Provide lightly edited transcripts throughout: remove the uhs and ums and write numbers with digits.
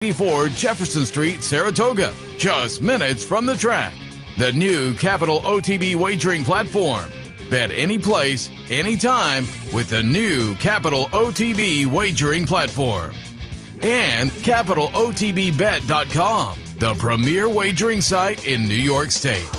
84 Jefferson Street, Saratoga, just minutes from the track. The new Capital OTB wagering platform. Bet any place, anytime with the new Capital OTB wagering platform. And CapitalOTBBet.com, the premier wagering site in New York State.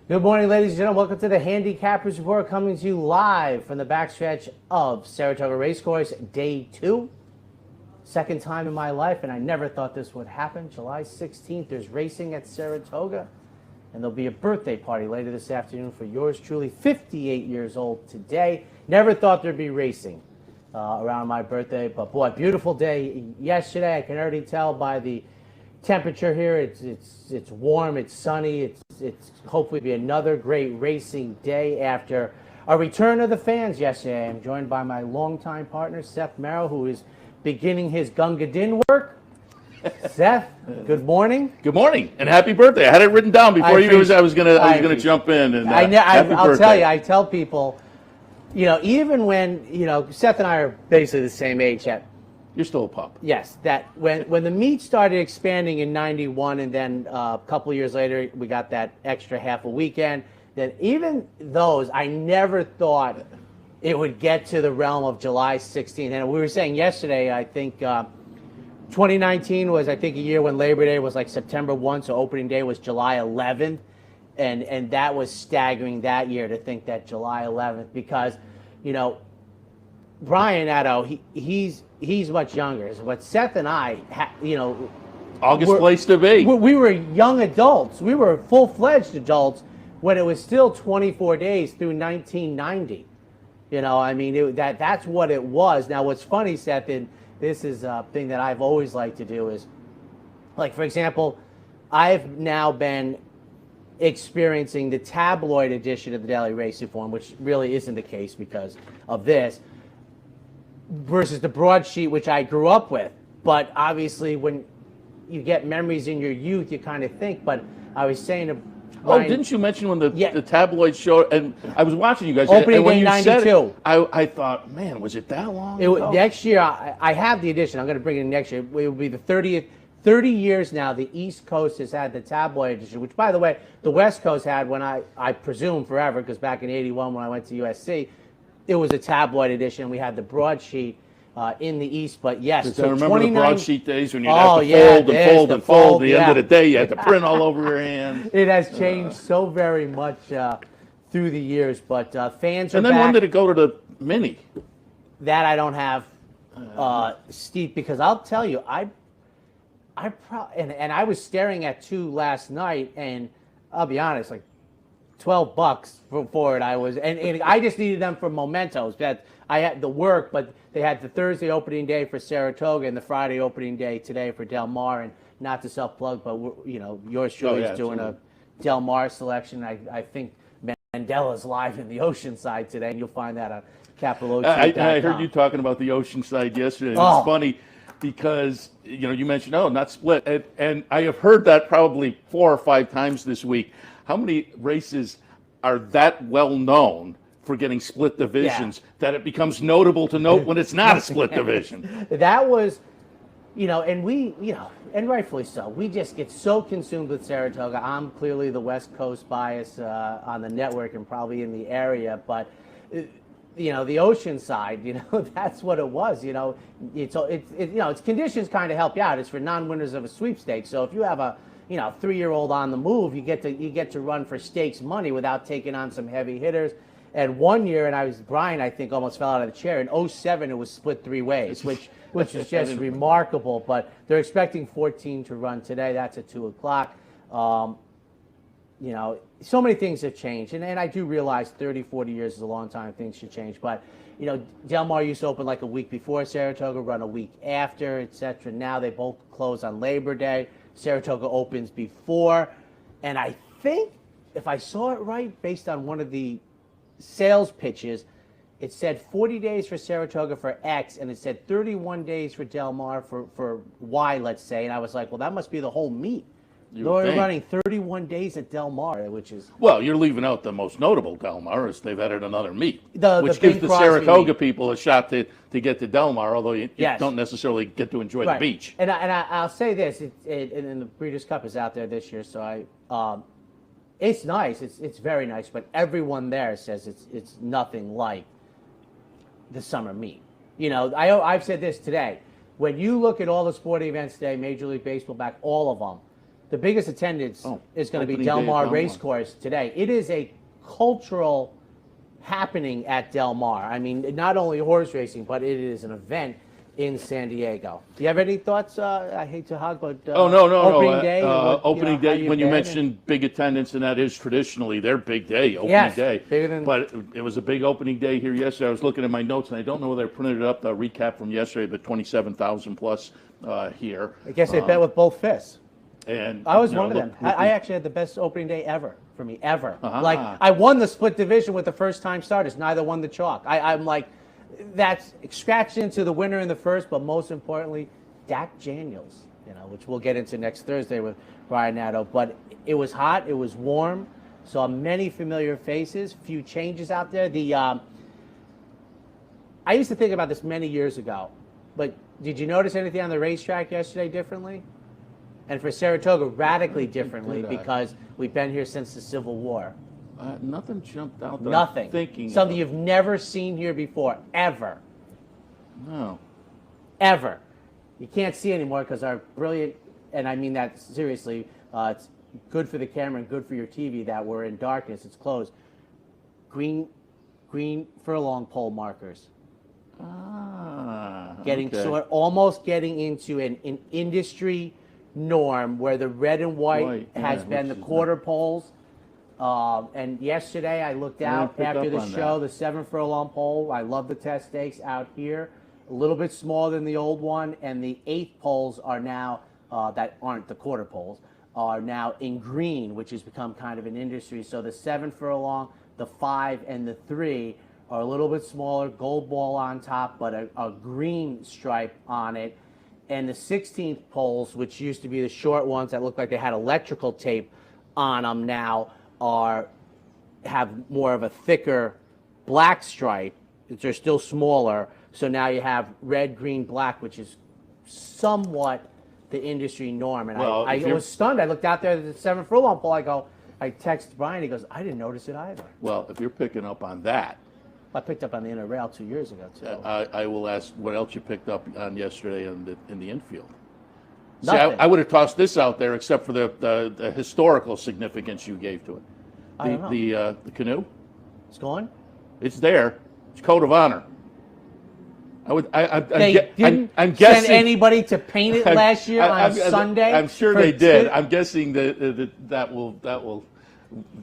Good morning, ladies and gentlemen. Welcome to the Handicappers Report, coming to you live from the backstretch of Saratoga Racecourse, day 2. Second time in my life, and I never thought this would happen. July 16th, there's racing at Saratoga, and there'll be a birthday party later this afternoon for yours truly, 58 years old today. Never thought there'd be racing around my birthday, but boy, beautiful day yesterday. I can already tell by the temperature here. It's warm, it's sunny, it's hopefully be another great racing day after a return of the fans yesterday. I'm joined by my longtime partner, Seth Merrow, who is beginning his Gunga Din work. Seth, good morning. Good morning, and happy birthday. I had it written down before you knew I was gonna jump in. And I'll tell you, I tell people, even when, Seth and I are basically the same age yet. You're still a pup. Yes, that when the meet started expanding in '91, and then a couple of years later we got that extra half a weekend. That even those, I never thought it would get to the realm of July 16th. And we were saying yesterday, I think 2019 was, I think, a year when Labor Day was like September 1, so opening day was July 11th, and that was staggering that year to think that July 11th, because Brian Addo, he's much younger, but Seth and I, August place to be. We were young adults. We were full-fledged adults when it was still 24 days through 1990. That's what it was. Now, what's funny, Seth, and this is a thing that I've always liked to do is, like, for example, I've now been experiencing the tabloid edition of the Daily Race Reform, which really isn't the case because of this, versus the broadsheet, which I grew up with. But obviously, when you get memories in your youth, you kind of think. But I was saying to Brian, didn't you mention when the tabloid show? And I was watching you guys. Opening and when day you 92. said it, I thought, man, was it that long ago? Next year, I have the edition. I'm going to bring it in next year. It will be the 30th. 30 years now, the East Coast has had the tabloid edition, which, by the way, the West Coast had when I presume forever, because back in '81 when I went to USC, it was a tabloid edition. We had the broadsheet in the East, but yes. So I remember the broadsheet days when you'd have to fold. At the end of the day, you had to print all over your hands. It has changed so very much through the years, but fans are And then back. when did it go to the mini? That I don't have, Steve, because I'll tell you, I was staring at 2 last night, and I'll be honest, like $12 for it. And I just needed them for mementos. That I had the work, but they had the Thursday opening day for Saratoga and the Friday opening day today for Del Mar. And not to self-plug, but yours truly is doing a Del Mar selection. I think Mandela's live in the Oceanside today, and you'll find that on CapitalOTB.com. I heard you talking about the Oceanside yesterday. It's funny because you mentioned not split, and I have heard that probably 4 or 5 times this week. How many races are that well known for getting split divisions that it becomes notable to note when it's not a split division? That was, and we, and rightfully so. We just get so consumed with Saratoga. I'm clearly the West Coast bias on the network and probably in the area, but the Oceanside, that's what it was. It's conditions kind of help you out. It's for non-winners of a sweepstakes. So if you have a 3-year-old on the move, you get to run for stakes money without taking on some heavy hitters. And one year, and Brian, I think, almost fell out of the chair. In '07, it was split 3 ways, which is just remarkable. But they're expecting 14 to run today. That's at 2 o'clock. So many things have changed. And I do realize 30, 40 years is a long time. Things should change. But, Del Mar used to open like a week before Saratoga, run a week after, etc. Now they both close on Labor Day. Saratoga opens before. And I think, if I saw it right, based on one of the sales pitches, it said 40 days for Saratoga for X, and it said 31 days for Del Mar for Y, let's say. And I was like, well, that must be the whole meet. They're running 31 days at Del Mar, which is... Well, you're leaving out the most notable Del Mar, is they've added another meet, which Bing gives the Crosby Saratoga meet. people a shot to get to Del Mar, although you don't necessarily get to enjoy the beach. And I'll say this, and the Breeders' Cup is out there this year, so it's nice. It's very nice, but everyone there says it's nothing like the summer meet. You know, I've said this today. When you look at all the sporting events today, Major League Baseball back, all of them, the biggest attendance is going to be Del Mar Racecourse today. It is a cultural happening at Del Mar. I mean, not only horse racing, but it is an event in San Diego. Do you have any thoughts? I hate to hog, but opening day. Opening day. When you mentioned big attendance, and that is traditionally their big day, opening day. Bigger than... But it was a big opening day here yesterday. I was looking at my notes, and I don't know whether I printed it up. The recap from yesterday, but 27,000 plus here. I guess they bet with both fists. And I was one of them. I actually had the best opening day ever for me, ever. Like, I won the split division with the first-time starters. Neither won the chalk. I'm like, that's scratched into the winner in the first, but most importantly, Dak Daniels, which we'll get into next Thursday with Brian Nato. But it was hot. It was warm. Saw many familiar faces. Few changes out there. I used to think about this many years ago, but did you notice anything on the racetrack yesterday differently? And for Saratoga, radically differently, because we've been here since the Civil War. Nothing jumped out that Nothing. I'm thinking Something you've never seen here before, ever. No. Ever. You can't see anymore because our brilliant, and I mean that seriously, it's good for the camera and good for your TV that we're in darkness, it's closed. Green furlong pole markers. Almost getting into an industry norm where the red and white has been the quarter poles. And yesterday I looked out after the show, the 7 furlong pole. I love the test stakes out here. A little bit smaller than the old one, and the 8 poles are now, that aren't the quarter poles, are now in green, which has become kind of an industry. So the 7 furlong, the 5, and the 3 are a little bit smaller, gold ball on top, but a green stripe on it. And the 16th poles, which used to be the short ones that looked like they had electrical tape on them, now have more of a thicker black stripe. They're still smaller. So now you have red, green, black, which is somewhat the industry norm. And I was stunned. I looked out there at the 7 furlong pole. I texted Brian. He goes, I didn't notice it either. Well, if you're picking up on that. I picked up on the inner rail 2 years ago, too. I will ask what else you picked up on yesterday in the infield. See, Nothing. I would have tossed this out there except for the historical significance you gave to it. I don't know. The canoe? It's gone? It's there. It's code of honor. I'm Didn't guessing send anybody to paint it last year on Sunday? I'm sure they did. I'm guessing that will.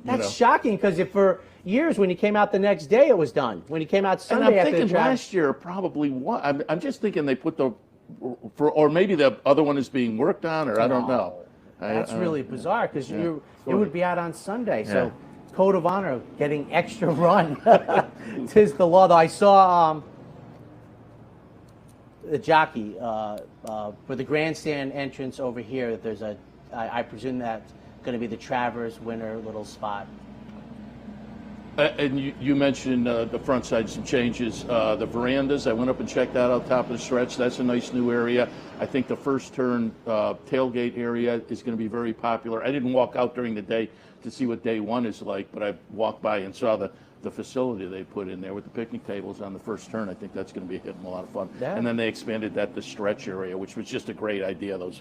That's shocking because for years when you came out the next day it was done. When you came out Sunday and I'm after thinking the track, last year probably one. I'm just thinking they put or maybe the other one is being worked on, or I don't know. That's really bizarre because it would be out on Sunday. So code of honor, getting extra run. Tis the law. Though I saw the jockey for the grandstand entrance over here. There's I presume that's going to be the Travers winner little spot. And you mentioned the front side, some changes. The verandas, I went up and checked that out top of the stretch. That's a nice new area. I think the first turn tailgate area is going to be very popular. I didn't walk out during the day to see what day one is like, but I walked by and saw the facility they put in there with the picnic tables on the first turn. I think that's going to be a lot of fun. Yeah. And then they expanded that to stretch area, which was just a great idea. Those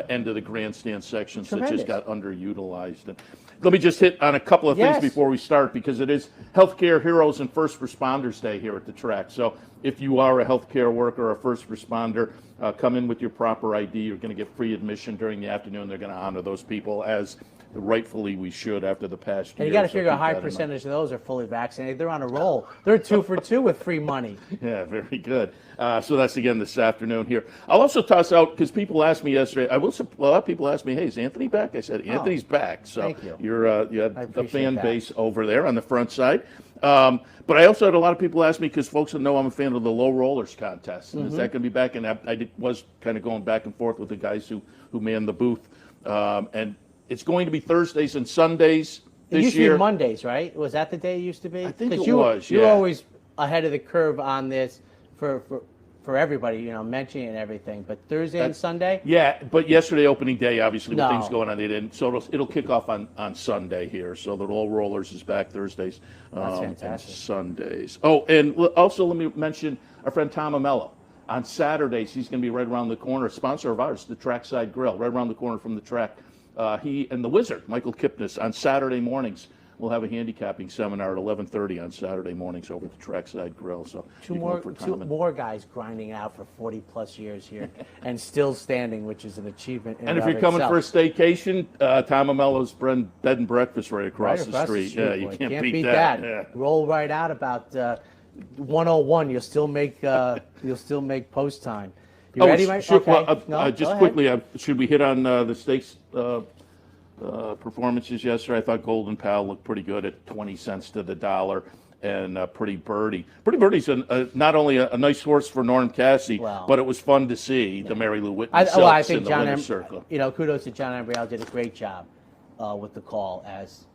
end of the grandstand sections that just got underutilized. And let me just hit on a couple of things before we start, because it is Healthcare Heroes and First Responders Day here at the track. So if you are a healthcare worker or a first responder, come in with your proper ID. You're going to get free admission during the afternoon. They're going to honor those people as rightfully we should after the past year. And you got to figure a high percentage of those are fully vaccinated. They're on a roll. They're 2 for 2 with free money. Yeah, very good. So that's again this afternoon here. I'll also toss out, because people asked me yesterday. A lot of people asked me, "Hey, is Anthony back?" I said, "Anthony's back." So thank you. You have the fan base over there on the front side. But I also had a lot of people ask me, because folks know I'm a fan of the low rollers contest. And is that going to be back? And I was kind of going back and forth with the guys who man the booth. And It's going to be Thursdays and Sundays It this used year. to be Mondays, right? Was that the day it used to be? I think it 'Cause was, You're yeah. always ahead of the curve on this for everybody, mentioning and everything. But Thursday and Sunday? Yeah, but yesterday opening day, obviously, with No. things going on, they didn't. So it'll kick off on Sunday here. So the All Rollers is back Thursdays That's and fantastic. Sundays. Oh, and also let me mention our friend Tom Amello. On Saturdays, he's going to be right around the corner, sponsor of ours, the Trackside Grill, right around the corner from the track. He and the Wizard, Michael Kipnis, on Saturday mornings. We'll have a handicapping seminar at 11:30 on Saturday mornings over at the Trackside Grill. So Two you can look for Tom and- more guys grinding out for 40-plus years here and still standing, which is an achievement in And if and you're of coming itself. for a staycation, Tom Amello's bed and breakfast right across the street. Yeah, you boy. can't beat that. Yeah. Roll right out about 101. You'll still make post time. You ready, Mike? Sure, Okay. well, No, just go ahead. quickly, should we hit on the stakes performances yesterday? I thought Golden Pal looked pretty good at 20 cents to the dollar, and Pretty Birdie. Pretty Birdie's not only a nice horse for Norm Cassie, but it was fun to see the Mary Lou Whitney I Silks think in the John winner's circle. Kudos to John Ambriel, did a great job with the call, as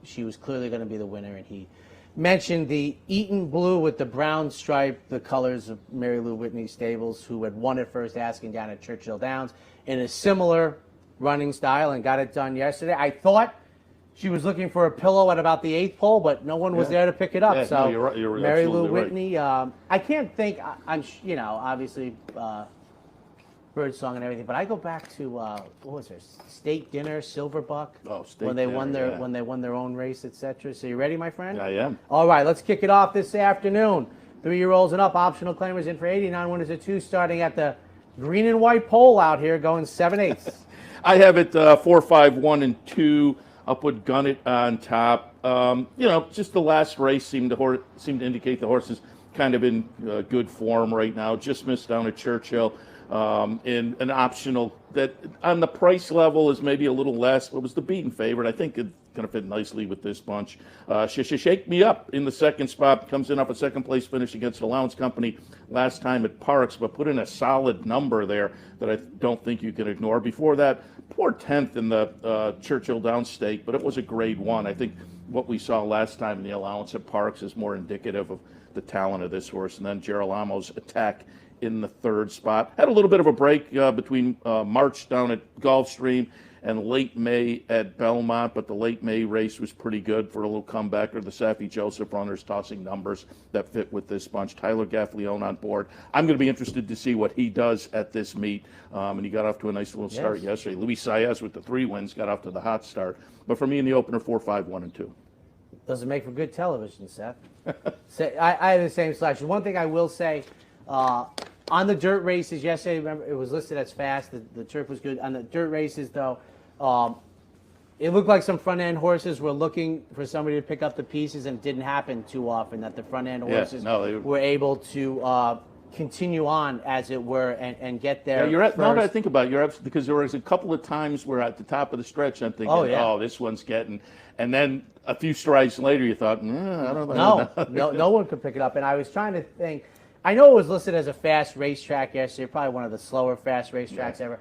she was clearly going to be the winner, and he mentioned the Eaton blue with the brown stripe, the colors of Mary Lou Whitney Stables, who had won it first asking down at Churchill Downs in a similar running style and got it done yesterday. I thought she was looking for a pillow at about the 8th pole, but no one was there to pick it up. Yeah, So no, you're right. You're Mary Lou absolutely right. Whitney, I can't think. I'm obviously Birdsong and everything, but I go back to what was her State Dinner, Silverbuck, when they won their own race, etc. So you ready, my friend? I am. All right, let's kick it off this afternoon. 3-year-olds and up, optional claimers in for 89 winners at 2, starting at the green and white pole out here, going 7/8. I have it 4, 5, 1, and 2. I'll put Gun It on top. Just the last race seemed to indicate the horse is kind of in good form right now. Just missed down at Churchill. In an optional that on the price level is maybe a little less, but was the beaten favorite. I think it's going to fit nicely with this bunch. Shake Me Up in the second spot, comes in off a second place finish against Allowance Company last time at Parks, but put in a solid number there that I don't think you can ignore. Before that, poor 10th in the Churchill Downs stake, but it was a grade 1. I think what we saw last time in the Allowance at Parks is more indicative of the talent of this horse. And then Girolamo's Attack in the third spot. Had a little bit of a break between March down at Gulfstream and late May at Belmont, but the late May race was pretty good for a little comebacker. The Saffie Joseph runners tossing numbers that fit with this bunch. Tyler Gaffleone on board. I'm going to be interested to see what he does at this meet, and he got off to a nice little start yesterday. Luis Saez with the 3 wins got off to the hot start, but for me in the opener, 4, 5, 1, and 2. Doesn't make for good television, Seth. I had the same selection. One thing I will say, on the dirt races yesterday, remember, it was listed as fast. The turf was good. On the dirt races, though, it looked like some front-end horses were looking for somebody to pick up the pieces, and it didn't happen too often that the front-end horses were able to continue on, as it were, and get there. Yeah, now that I think about it, because there was a couple of times where at the top of the stretch I'm thinking, oh, this one's getting, and then a few strides later you thought, I don't know. No one could pick it up. And I was trying to think, I know it was listed as a fast racetrack yesterday, probably one of the slower fast racetracks ever.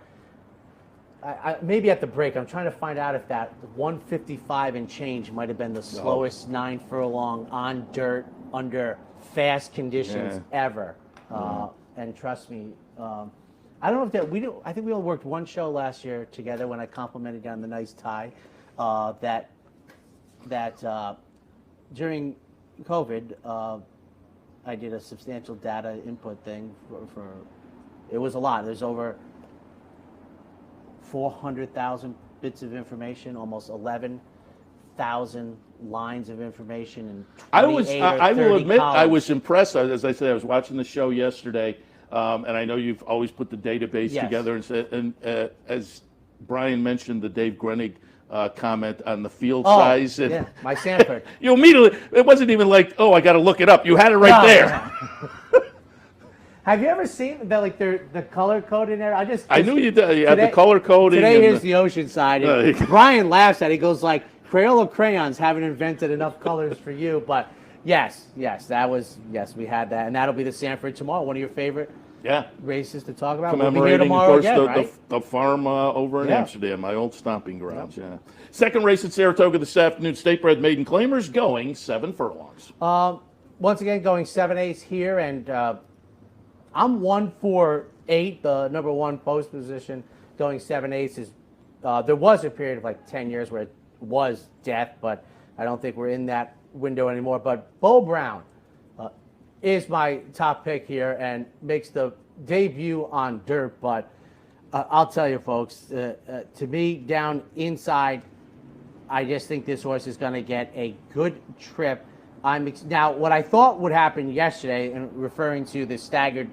Maybe at the break, I'm trying to find out if that 155 and change might have been the slowest 9 furlong on dirt under fast conditions ever. And trust me, I don't know if that I think we all worked one show last year together when I complimented you on the nice tie. That during COVID, I did a substantial data input thing for it was a lot. There's over 400,000 bits of information, almost 11,000 lines of information, and I will admit, columns. I was impressed. As I said, I was watching the show yesterday, and I know you've always put the database together. And as Brian mentioned, the Dave Grenig comment on the field size. And my Sanford. You immediately, it wasn't even like, I got to look it up. You had it right there. Have you ever seen the color code in there? I knew you did. You had the color coding. Today here's the Oceanside. Brian laughs at it. He goes like, Crayola crayons haven't invented enough colors for you. But yes, we had that. And that'll be the Sanford tomorrow. One of your favorite races to talk about. We'll be here Commemorating, tomorrow of course, again, right? the farm over in Amsterdam, my old stomping grounds. Yeah. Second race at Saratoga this afternoon. State-bred maiden claimers going 7 furlongs. Once again, going 7/8 here, and I'm 1-4-8, the number one post position. Going 7/8 is. There was a period of like 10 years where it was death, but I don't think we're in that window anymore. But Bo Brown is my top pick here and makes the debut on dirt. But I'll tell you, folks, to me, down inside, I just think this horse is going to get a good trip. Now, what I thought would happen yesterday, and referring to the staggered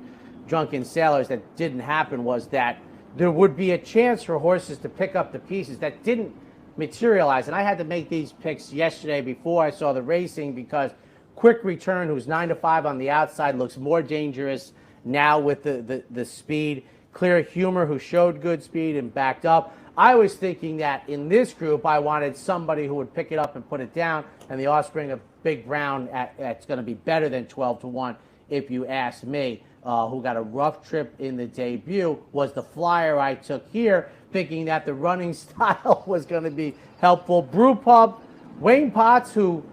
drunken sailors that didn't happen, was that there would be a chance for horses to pick up the pieces that didn't materialize. And I had to make these picks yesterday before I saw the racing because Quick Return, who's 9-5 on the outside, looks more dangerous now with the speed. Clear Humor, who showed good speed and backed up. I was thinking that in this group, I wanted somebody who would pick it up and put it down, and the offspring of Big Brown, that's going to be better than 12-1, if you ask me, who got a rough trip in the debut, was the flyer I took here, thinking that the running style was going to be helpful. Brew Pub, Wayne Potts, who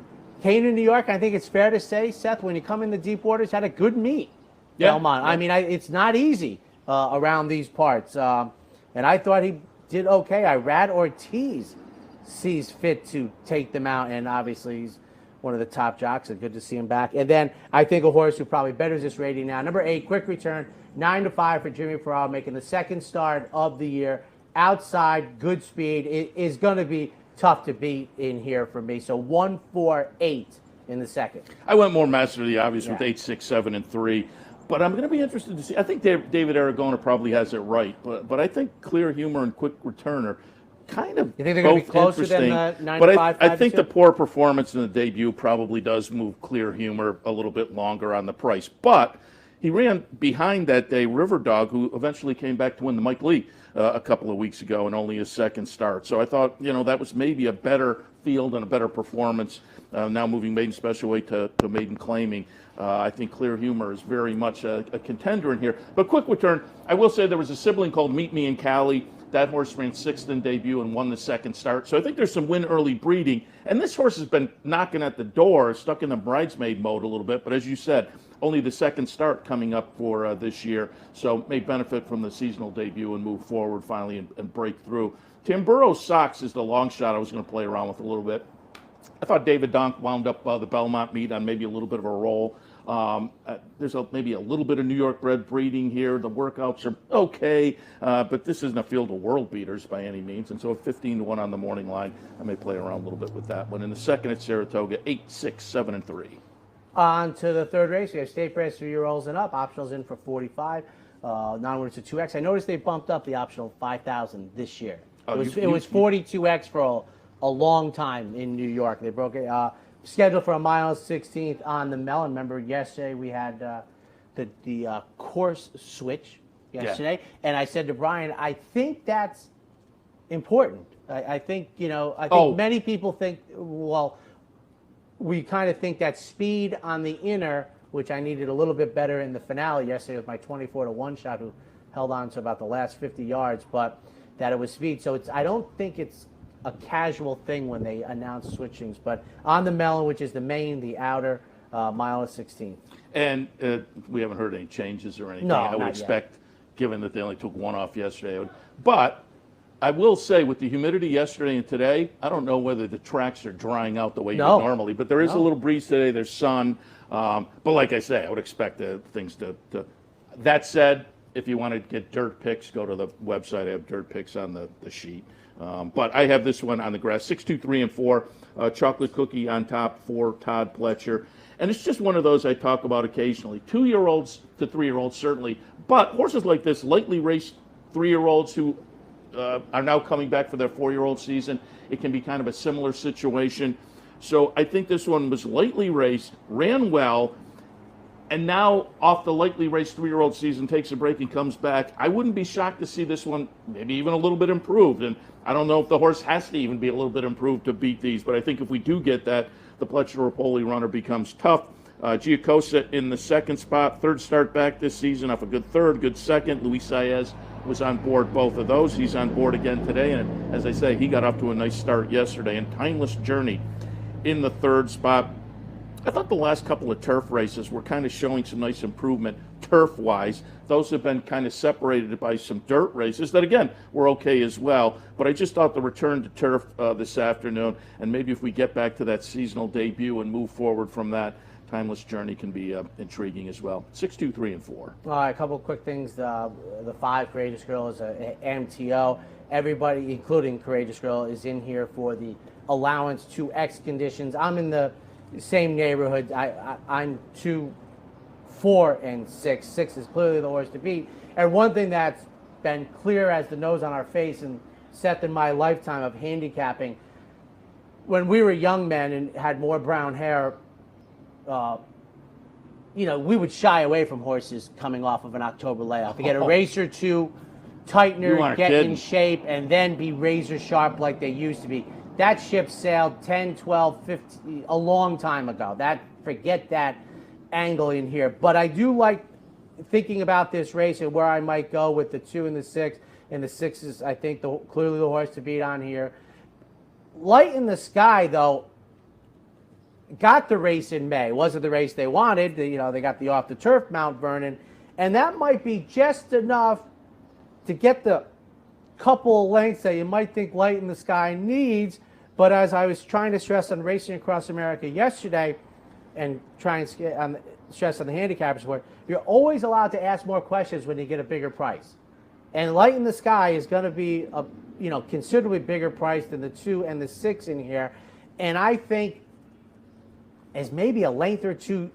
came to New York, I think it's fair to say, Seth, when you come in the deep waters, had a good meet. Belmont. I mean, it's not easy around these parts. And I thought he did okay. Irad Ortiz sees fit to take them out, and obviously he's one of the top jocks, and good to see him back. And then I think a horse who probably betters this rating now, number 8, Quick Return, 9-5 for Jimmy Farrar, making the second start of the year. Outside, good speed. It is going to be tough to beat in here for me. So 1-4-8 in the second. I went more master of the obvious with 8, 6, 7, and 3. But I'm going to be interested to see. I think David Aragona probably has it right. But I think Clear Humor and Quick Return are kind of you think they're going to be closer than the 9-5? But I think the poor performance in the debut probably does move Clear Humor a little bit longer on the price. But he ran behind that day River Dog, who eventually came back to win the Mike Lee a couple of weeks ago and only his second start. So I thought, that was maybe a better field and a better performance. Now moving Maiden Special Weight to Maiden Claiming. I think Clear Humor is very much a contender in here. But Quick Return, I will say there was a sibling called Meet Me in Cali. That horse ran 6th in debut and won the second start. So I think there's some win early breeding. And this horse has been knocking at the door, stuck in the bridesmaid mode a little bit. But as you said, only the second start coming up for this year. So may benefit from the seasonal debut and move forward finally and break through. Tamburo Sox is the long shot I was going to play around with a little bit. I thought David Donk wound up the Belmont meet on maybe a little bit of a roll. There's maybe a little bit of New York bred breeding here. The workouts are okay, but this isn't a field of world beaters by any means. And so at 15-1 on the morning line, I may play around a little bit with that one. In the second at Saratoga, 8, 6, 7, and 3. On to the third race. We have state bred 3-year-olds and up. Optionals in for 45. Non-winners to 2X. I noticed they bumped up the optional 5,000 this year. It was 42X for a long time in New York. They broke it. Scheduled for a mile 16th on the Mellon. Remember, yesterday we had the course switch yesterday, and I said to Brian, I think that's important. I think many people think, well, we kind of think that speed on the inner, which I needed a little bit better in the finale yesterday with my 24-1 shot, who held on to about the last 50 yards, but that it was speed. So I don't think it's a casual thing when they announce switchings, but on the Mellon, which is the main, the outer, mile of 16th. And we haven't heard any changes or anything. No, I would not expect, given that they only took one off yesterday. But I will say, with the humidity yesterday and today, I don't know whether the tracks are drying out the way you would normally. But there is a little breeze today. There's sun. But like I say, I would expect things to. That said, if you want to get dirt picks, go to the website. I have dirt picks on the sheet. But I have this one on the grass, 6, 2, 3, and 4. Chocolate Cookie on top for Todd Pletcher. And it's just one of those I talk about occasionally. 2-year-olds to 3-year-olds, certainly. But horses like this, lightly raced 3-year-olds who are now coming back for their 4-year-old season, it can be kind of a similar situation. So I think this one was lightly raced, ran well, and now off the lightly raced 3-year-old season, takes a break and comes back. I wouldn't be shocked to see this one maybe even a little bit improved. And I don't know if the horse has to even be a little bit improved to beat these, but I think if we do get that, the Pletcher Rapoli runner becomes tough. Giacosa in the second spot, third start back this season off a good third, good second. Luis Saez was on board both of those. He's on board again today, and as I say, he got up to a nice start yesterday. And Timeless Journey in the third spot. I thought the last couple of turf races were kind of showing some nice improvement turf-wise. Those have been kind of separated by some dirt races that, again, were okay as well. But I just thought the return to turf this afternoon, and maybe if we get back to that seasonal debut and move forward from that, Timeless Journey can be intriguing as well. 6, 2, 3, and 4. All right, a couple of quick things. The 5 Courageous Girl is a MTO. Everybody, including Courageous Girl, is in here for the allowance to X conditions. I'm in the same neighborhood. I'm 2, 4, and 6. 6 is clearly the horse to beat. And one thing that's been clear as the nose on our face and Seth in my lifetime of handicapping, when we were young men and had more brown hair, we would shy away from horses coming off of an October layoff. To get a race or two, tightener, get in shape, and then be razor sharp like they used to be. That ship sailed 10, 12, 15, a long time ago. Forget that angle in here. But I do like thinking about this race and where I might go with the 2 and the 6. And the 6 is, I think, clearly the horse to beat on here. Light in the Sky, though, got the race in May. Wasn't the race they wanted. They got the off the turf Mount Vernon, and that might be just enough to get the couple of lengths that you might think Light in the Sky needs. But as I was trying to stress on Racing Across America yesterday, and trying to stress on the handicapper sport, you're always allowed to ask more questions when you get a bigger price. And Light in the Sky is going to be a considerably bigger price than the 2 and the 6 in here, and I think is maybe a length or two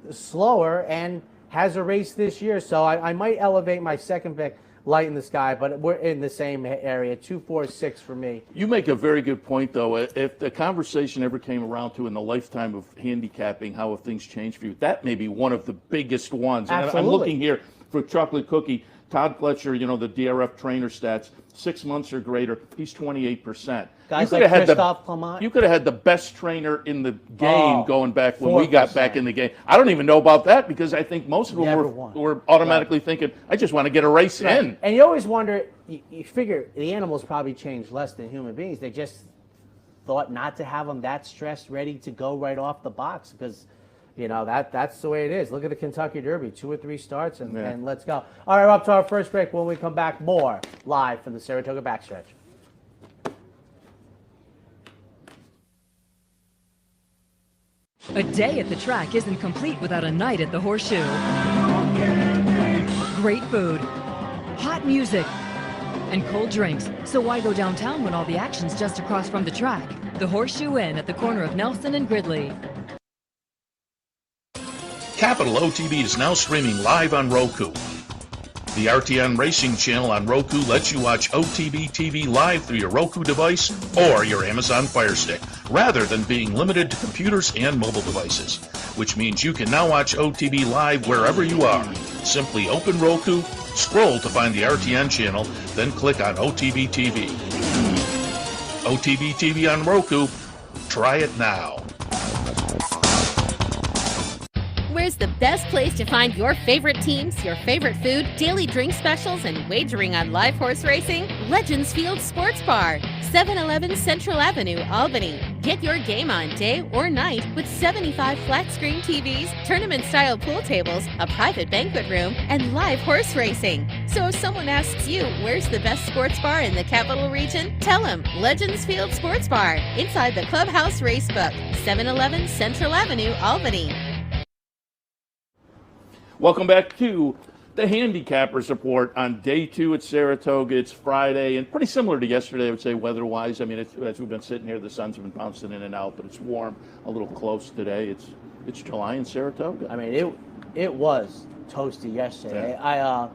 slower and has a race this year. So I might elevate my second pick, Light in the Sky, but we're in the same area, 2, 4, 6 for me. You make a very good point, though. If the conversation ever came around to in the lifetime of handicapping, how have things changed for you? That may be one of the biggest ones. Absolutely. And I'm looking here for Chocolate Cookie. Todd Fletcher, the DRF trainer stats, 6 months or greater, he's 28%. Guys like Christophe Clement. You could have had the best trainer in the game going back when we got back in the game. I don't even know about that because I think most of them were automatically thinking, I just want to get a race in. And you always wonder, you figure the animals probably changed less than human beings. They just thought not to have them that stressed, ready to go right off the box because that's the way it is. Look at the Kentucky Derby, 2 or 3 starts, and let's go. All right, we're up to our first break. When we come back, more live from the Saratoga backstretch. A day at the track isn't complete without a night at the Horseshoe. Great food, hot music, and cold drinks. So why go downtown when all the action's just across from the track? The Horseshoe Inn at the corner of Nelson and Gridley. Capital OTB is now streaming live on Roku. The RTN Racing channel on Roku lets you watch OTB TV live through your Roku device or your Amazon Fire Stick, rather than being limited to computers and mobile devices, which means you can now watch OTB live wherever you are. Simply open Roku, scroll to find the RTN channel, then click on OTB TV. OTB TV on Roku. Try it now. Where's the best place to find your favorite teams, your favorite food, daily drink specials, and wagering on live horse racing? Legends Field Sports Bar, 711 Central Avenue, Albany. Get your game on day or night with 75 flat-screen TVs, tournament-style pool tables, a private banquet room, and live horse racing. So if someone asks you, where's the best sports bar in the Capital Region? Tell them Legends Field Sports Bar, inside the Clubhouse Racebook, 711 Central Avenue, Albany. Welcome back to the Handicappers Report on day 2 at Saratoga. It's Friday, and pretty similar to yesterday, I would say, weather-wise. I mean, as we've been sitting here, the sun's been bouncing in and out, but it's warm, a little close today. It's July in Saratoga. I mean, it was toasty yesterday. Yeah.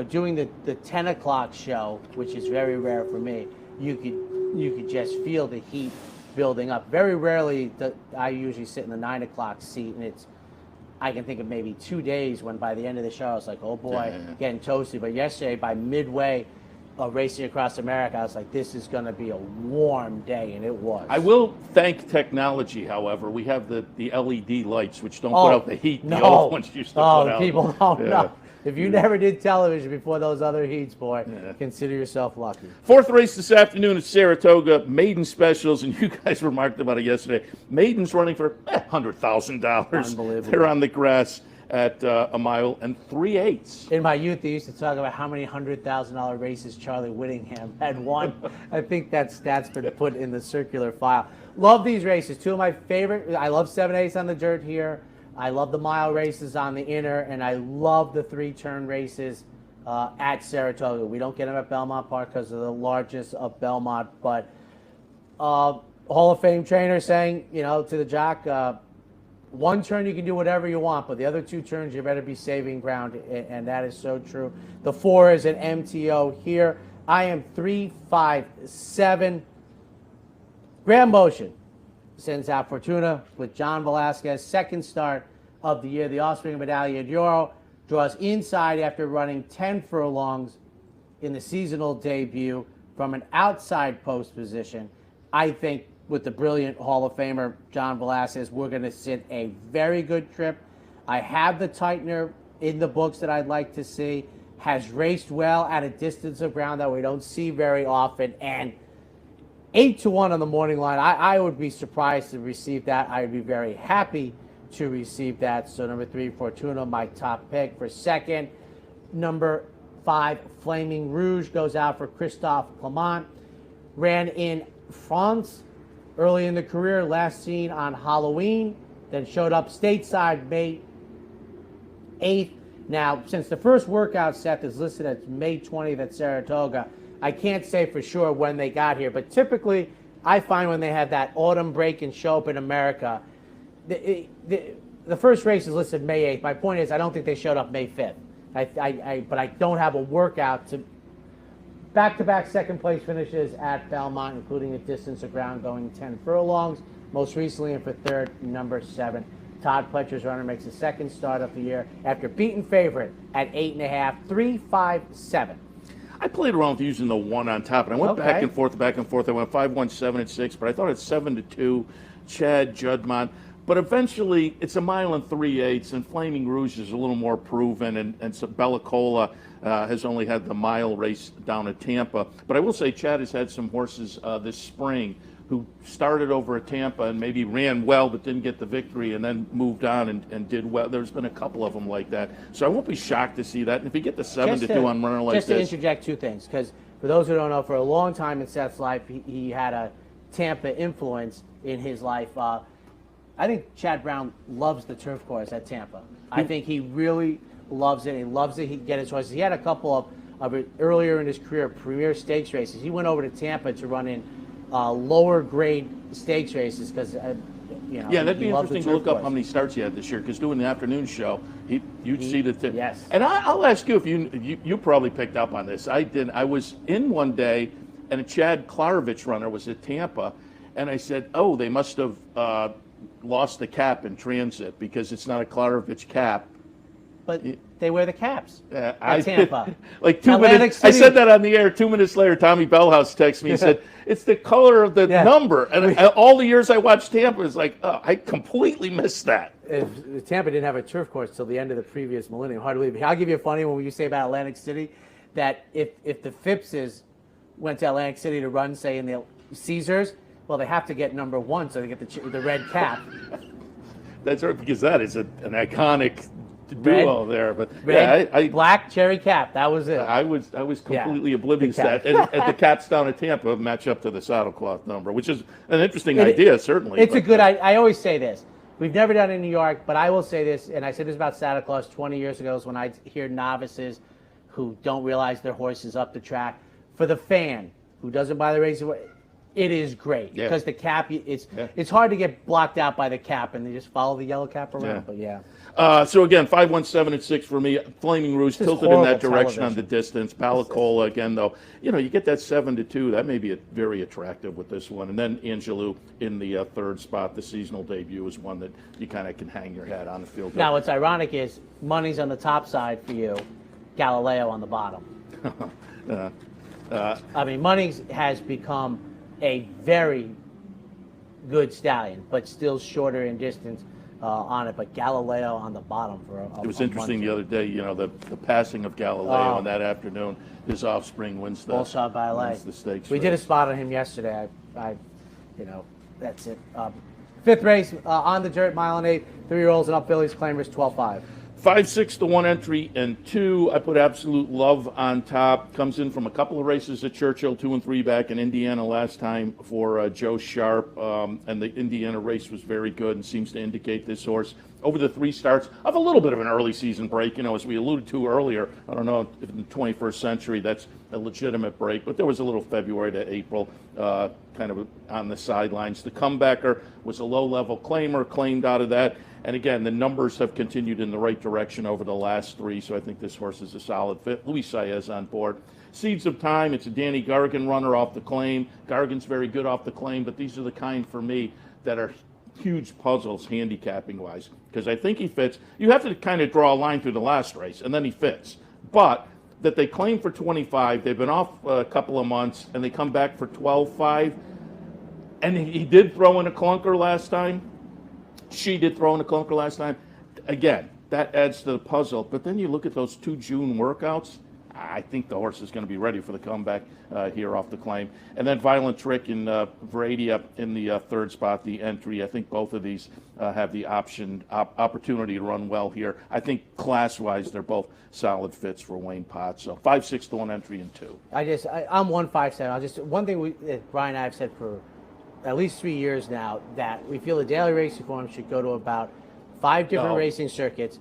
Doing the 10 o'clock show, which is very rare for me, you could just feel the heat building up. Very rarely, I usually sit in the 9 o'clock seat, and I can think of maybe 2 days when by the end of the show I was like, oh boy, getting toasty. But yesterday, by midway, racing across America, I was like, this is going to be a warm day, and it was. I will thank technology, however. We have the LED lights, which don't put out the heat the old ones used to put out. People don't know. If you never did television before those other heats, boy, consider yourself lucky. Fourth race this afternoon at Saratoga, Maiden specials, and you guys remarked about it yesterday. Maiden's running for $100,000. Unbelievable. They're on the grass at a mile and 3/8. In my youth, they used to talk about how many $100,000 races Charlie Whittingham had won. I think that stat's been put in the circular file. Love these races. Two of my favorite. I love 7/8 on the dirt here. I love the mile races on the inner, and I love the 3-turn races at Saratoga. We don't get them at Belmont Park because of the largest of Belmont, but Hall of Fame trainer saying, to the jock, one turn you can do whatever you want, but the other 2 turns you better be saving ground, and that is so true. The 4 is an MTO here. I am 3-5-7. Grand Motion sends out Fortuna with John Velasquez, second start of the year. The offspring of Medaglia d'Oro draws inside after running 10 furlongs in the seasonal debut from an outside post position. I think with the brilliant Hall of Famer John Velasquez, we're going to sit a very good trip. I have the tightener in the books that I'd like to see. Has raced well at a distance of ground that we don't see very often, and 8-1 on the morning line. I would be surprised to receive that. I would be very happy to receive that. So number 3, Fortuna, my top pick. For second, number 5, Flaming Rouge goes out for Christophe Clement. Ran in France early in the career, last seen on Halloween, then showed up stateside May 8th. Now, since the first workout, Seth, is listed as May 20th at Saratoga, I can't say for sure when they got here, but typically I find when they have that autumn break and show up in America, the first race is listed May 8th. My point is I don't think they showed up May 5th. But I don't have a workout to back-to-back second-place finishes at Belmont, including a distance of ground going 10 furlongs. Most recently, and for third, number 7. Todd Pletcher's runner makes a second start of the year after beating favorite at 8.5, 3-5-7. I played around with using the 1 on top, and I went back and forth. I went 5-1, 7-6, but I thought it's 7-2, Chad Judmont. But eventually, it's a mile and 3/8, and Flaming Rouge is a little more proven, and so Bella Cola has only had the mile race down at Tampa. But I will say Chad has had some horses this spring who started over at Tampa and maybe ran well but didn't get the victory and then moved on and did well. There's been a couple of them like that. So I won't be shocked to see that. And if you get the 7-2 on runner like this. Just to interject 2 things, because for those who don't know, for a long time in Seth's life, he had a Tampa influence in his life. I think Chad Brown loves the turf course at Tampa. I think he really loves it. He loves it. He can get his horses. He had a couple of earlier in his career premier stakes races. He went over to Tampa to run in lower grade stakes races because that'd be interesting to look up how many starts he had this year, because doing the afternoon show, you'd see the tip. Yes. And I'll ask you if you probably picked up on this. I didn't. I was in one day, and a Chad Klarovich runner was at Tampa, and I said, "Oh, they must have lost the cap in transit because it's not a Klarovich cap." But they wear the caps at I Tampa. Like 2 minutes. I said that on the air. 2 minutes later, Tommy Bellhouse texted me and said, "It's the color of the number." And all the years I watched Tampa, it's like, oh, I completely missed that. If Tampa didn't have a turf course till the end of the previous millennium. Hard to believe. I'll give you a funny one when you say about Atlantic City, that if the Phippses went to Atlantic City to run, say, in the Caesars, well, they have to get number 1, so they get the red cap. That's right, because that is an iconic duo there. But black cherry cap. That was it. I was completely oblivious to that. And the caps down at Tampa match up to the saddlecloth number, which is an interesting idea, certainly. It's a good idea. I always say this. We've never done it in New York, but I will say this, and I said this about saddlecloths 20 years ago, is when I hear novices who don't realize their horse is up the track. For the fan who doesn't buy the race, it is great because the cap. It's hard to get blocked out by the cap, and they just follow the yellow cap around. But so again, 5, 1, 7, and 6 for me. Flaming Rouge tilted in that direction on the distance. Balacola again, though. You get that 7-2. That may be very attractive with this one. And then Angelou in the third spot. The seasonal debut is one that you kind of can hang your hat on the field. Now, what's ironic is money's on the top side for you, Galileo on the bottom. I mean, Munnings has become a very good stallion, but still shorter in distance on it. But Galileo on the bottom for it was interesting the other day, the passing of Galileo on that afternoon. His offspring wins the stakes. We did a spot on him yesterday. That's it. Fifth race on the dirt, mile and 8, 3-year-olds and up fillies, claimers 12-5. 5-6 to 1 entry and 2. I put Absolute Love on top. Comes in from a couple of races at Churchill, 2 and 3 back in Indiana last time for Joe Sharp. And the Indiana race was very good and seems to indicate this horse over the 3 starts of a little bit of an early season break. As we alluded to earlier, I don't know if in the 21st century that's a legitimate break, but there was a little February to April kind of on the sidelines. The comebacker was a low-level claimer, claimed out of that. And again, the numbers have continued in the right direction over the last 3, so I think this horse is a solid fit. Luis Saez on board. Seeds of Time, it's a Danny Gargan runner off the claim. Gargan's very good off the claim, but these are the kind, for me, that are huge puzzles handicapping-wise, because I think he fits. You have to kind of draw a line through the last race, and then he fits. But that they claim for 25, they've been off a couple of months, and they come back for 12.5, and he did throw in a clunker last time. She did throw in a clunker last time. Again, that adds to the puzzle. But then you look at those 2 June workouts. I think the horse is going to be ready for the comeback here off the claim. And then Violent Trick and Veradia in the 3rd spot, the entry. I think both of these have the opportunity to run well here. I think class-wise, they're both solid fits for Wayne Potts. So 5-6 to 1 entry and 2. I'm 1-5-7. One thing Brian and I have said for at least 3 years now, that we feel the daily racing form should go to about 5 different racing circuits,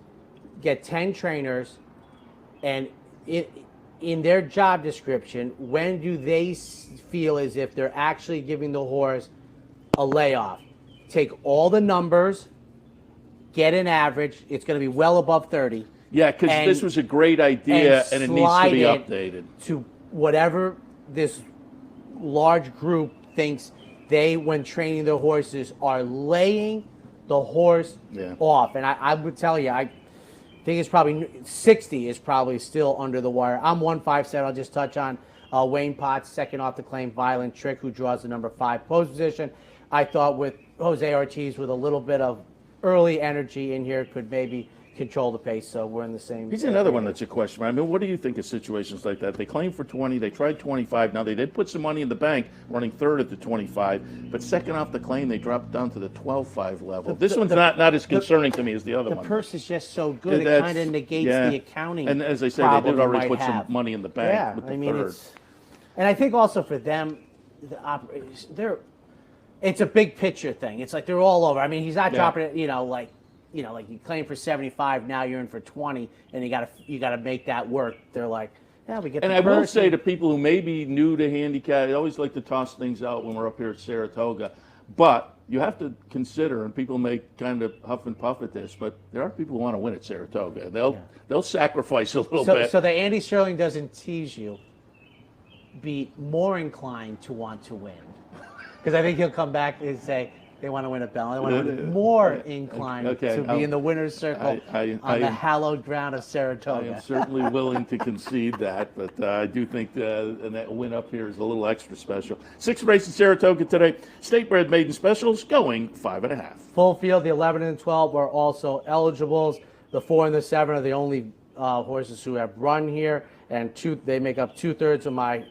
get 10 trainers, and in their job description, when do they feel as if they're actually giving the horse a layoff? Take all the numbers, get an average. It's going to be well above 30. Yeah, because this was a great idea, and it needs to be updated to whatever this large group thinks they, when training their horses, are laying the horse off. And I would tell you, I think it's probably 60 is probably still under the wire. I'm 1-5-7. I'll just touch on Wayne Potts, second off the claim, Violent Trick, who draws the number 5 pose position. I thought with Jose Ortiz with a little bit of early energy in here could maybe control the pace, so we're in the same. He's another one that's a question. I mean, what do you think of situations like that? They claim for 20, they tried 25. Now, they did put some money in the bank, running 3rd at the 25, but second off the claim, they dropped down to the 12.5 level. This one's not as concerning to me as the other one. The purse is just so good, it kind of negates the accounting. And as I say, they did already put some money in the bank with the 3rd. And I think also for them, it's a big picture thing. It's like they're all over. I mean, he's not dropping it, like you claim for 75, now you're in for 20, and you gotta make that work. They're like, we get. And I will say to people who may be new to handicap, I always like to toss things out when we're up here at Saratoga, but you have to consider, and people may kind of huff and puff at this, but there are people who want to win at Saratoga. They'll sacrifice a little bit. So that Andy Sterling doesn't tease you, be more inclined to want to win, because I think he'll come back and say, they want to win a bell. They want to be more inclined to be in the winner's circle on the hallowed ground of Saratoga. I am certainly willing to concede that, but I do think that win up here is a little extra special. 6 races in Saratoga today. Statebred Maiden Specials going 5.5. Full field, the 11 and 12 are also eligibles. The 4 and the 7 are the only horses who have run here, and they make up 2/3 of my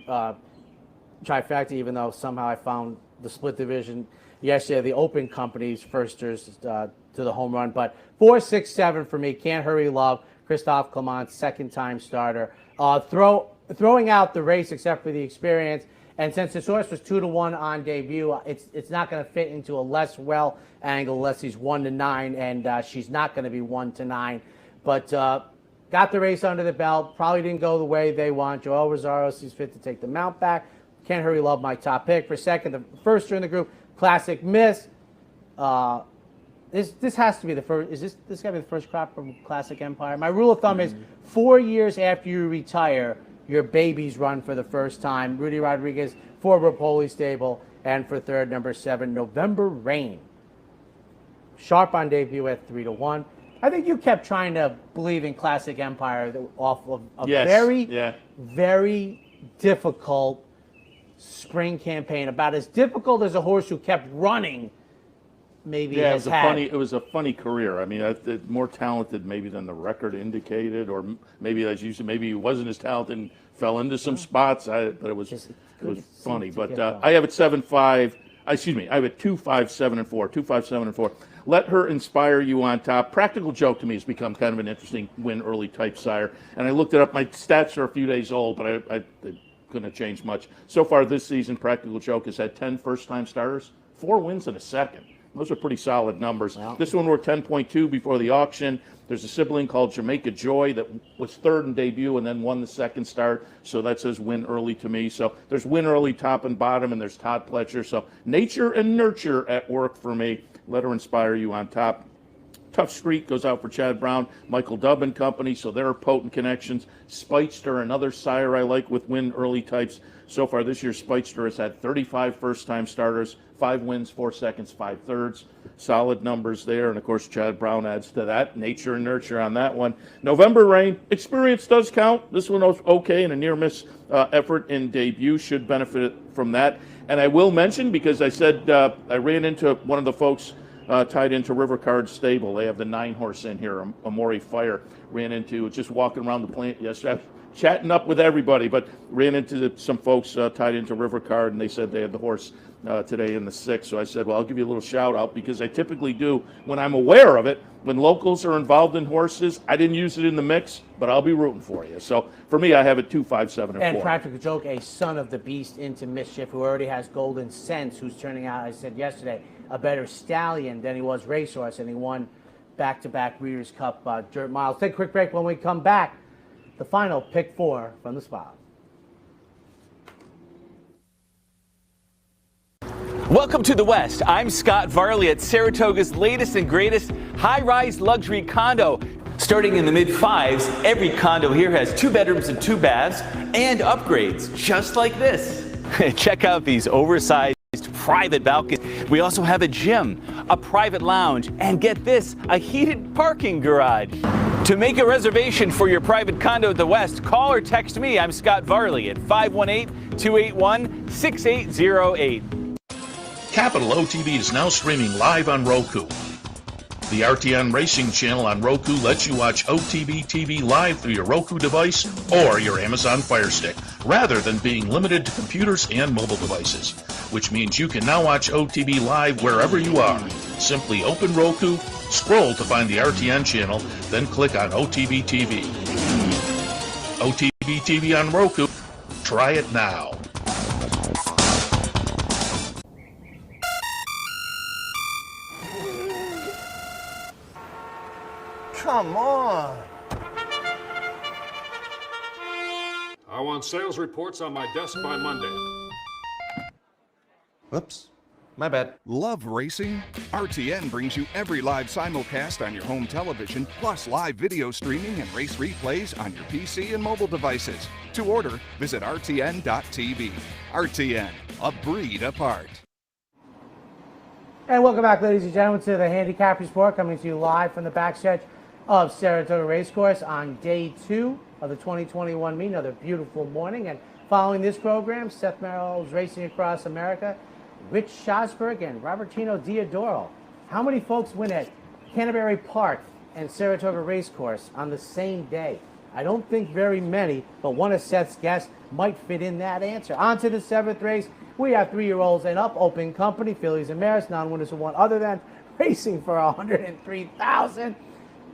trifecta, even though somehow I found the split division yesterday, the open companies firsters to the home run. But 4, 6, 7 for me. Can't Hurry Love. Christophe Clement, second-time starter. Throwing out the race except for the experience. And since this horse was 2-1 on debut, it's not going to fit into a less well angle unless he's 1-9, and she's not going to be 1-9. But got the race under the belt. Probably didn't go the way they want. Joel Rosario sees fit to take the mount back. Can't Hurry Love, my top pick. For second, the first in the group, Classic Miss. This has to be the first. Is this got to be the first crop from Classic Empire? My rule of thumb is 4 years after you retire, your babies run for the first time. Rudy Rodriguez for Rapoli Stable, and for third, number 7, November Rain. Sharp on debut at 3-1. I think you kept trying to believe in Classic Empire off of a very difficult spring campaign, about as difficult as a horse who kept running maybe has had. It was a funny career. I mean, more talented maybe than the record indicated, or maybe as you said, maybe he wasn't as talented and fell into some spots. But it was funny. But I have it 7-5. Excuse me, I have it 2-5, 7-4. 2-5, 7-4. Let her inspire you on top. Practical Joke to me has become kind of an interesting win early type sire. And I looked it up. My stats are a few days old, but I couldn't have changed much. So far this season, Practical Joke has had 10 first-time starters, 4 wins and a second. Those are pretty solid numbers. Wow. This one worth 10.2 before the auction. There's a sibling called Jamaica Joy that was third in debut and then won the second start. So that says win early to me. So there's win early top and bottom, and there's Todd Pletcher. So nature and nurture at work for me. Let her inspire you on top. Tough Street goes out for Chad Brown, Michael Dubb and Company, so there are potent connections. Speightster, another sire I like with win early types. So far this year, Speightster has had 35 first-time starters, 5 wins, 4 seconds, 5 thirds. Solid numbers there, and of course Chad Brown adds to that. Nature and nurture on that one. November Rain, experience does count. This one was okay, and a near-miss effort in debut should benefit from that. And I will mention, because I said I ran into one of the folks tied into River Card Stable. They have the 9-horse in here, Amori Fire. Ran into, just walking around the plant yesterday, chatting up with everybody, but ran into some folks tied into River Card, and they said they had the horse today in the 6th. So I said, well, I'll give you a little shout out, because I typically do when I'm aware of it. When locals are involved in horses, I didn't use it in the mix, but I'll be rooting for you. So for me, I have it 2, 5, 7, and 4. And Practical Joke, a son of the beast into mischief, who already has Golden Sense, who's turning out, I said yesterday, a better stallion than he was racehorse, and he won back-to-back Breeders' Cup dirt miles. Take a quick break. When we come back, the final pick 4 from the spot. Welcome to the West. I'm Scott Varley at Saratoga's latest and greatest high-rise luxury condo. Starting in the mid-5s, every condo here has 2 bedrooms and 2 baths and upgrades just like this. Check out these oversized private balconies. We also have a gym, a private lounge, and get this, a heated parking garage. To make a reservation for your private condo at the West, call or text me. I'm Scott Varley at 518-281-6808. Capital OTB is now streaming live on Roku. The RTN Racing channel on Roku lets you watch OTB TV live through your Roku device or your Amazon Fire Stick, rather than being limited to computers and mobile devices, which means you can now watch OTB live wherever you are. Simply open Roku, scroll to find the RTN channel, then click on OTB TV. OTB TV on Roku. Try it now. Come on. I want sales reports on my desk by Monday. Whoops. My bad. Love racing? RTN brings you every live simulcast on your home television, plus live video streaming and race replays on your PC and mobile devices. To order, visit rtn.tv. RTN, a breed apart. And welcome back, ladies and gentlemen, to the Handicap Report, coming to you live from the backstretch of Saratoga Racecourse on day 2 of the 2021 meet. Another beautiful morning. And following this program, Seth Merrow's Racing Across America, Rich Schosberg and Robertino Diodoro. How many folks win at Canterbury Park and Saratoga Racecourse on the same day? I don't think very many, but one of Seth's guests might fit in that answer. On to the 7th race. We have 3-year-olds and up, open company, fillies and mares, non-winners of one other than racing for $103,000.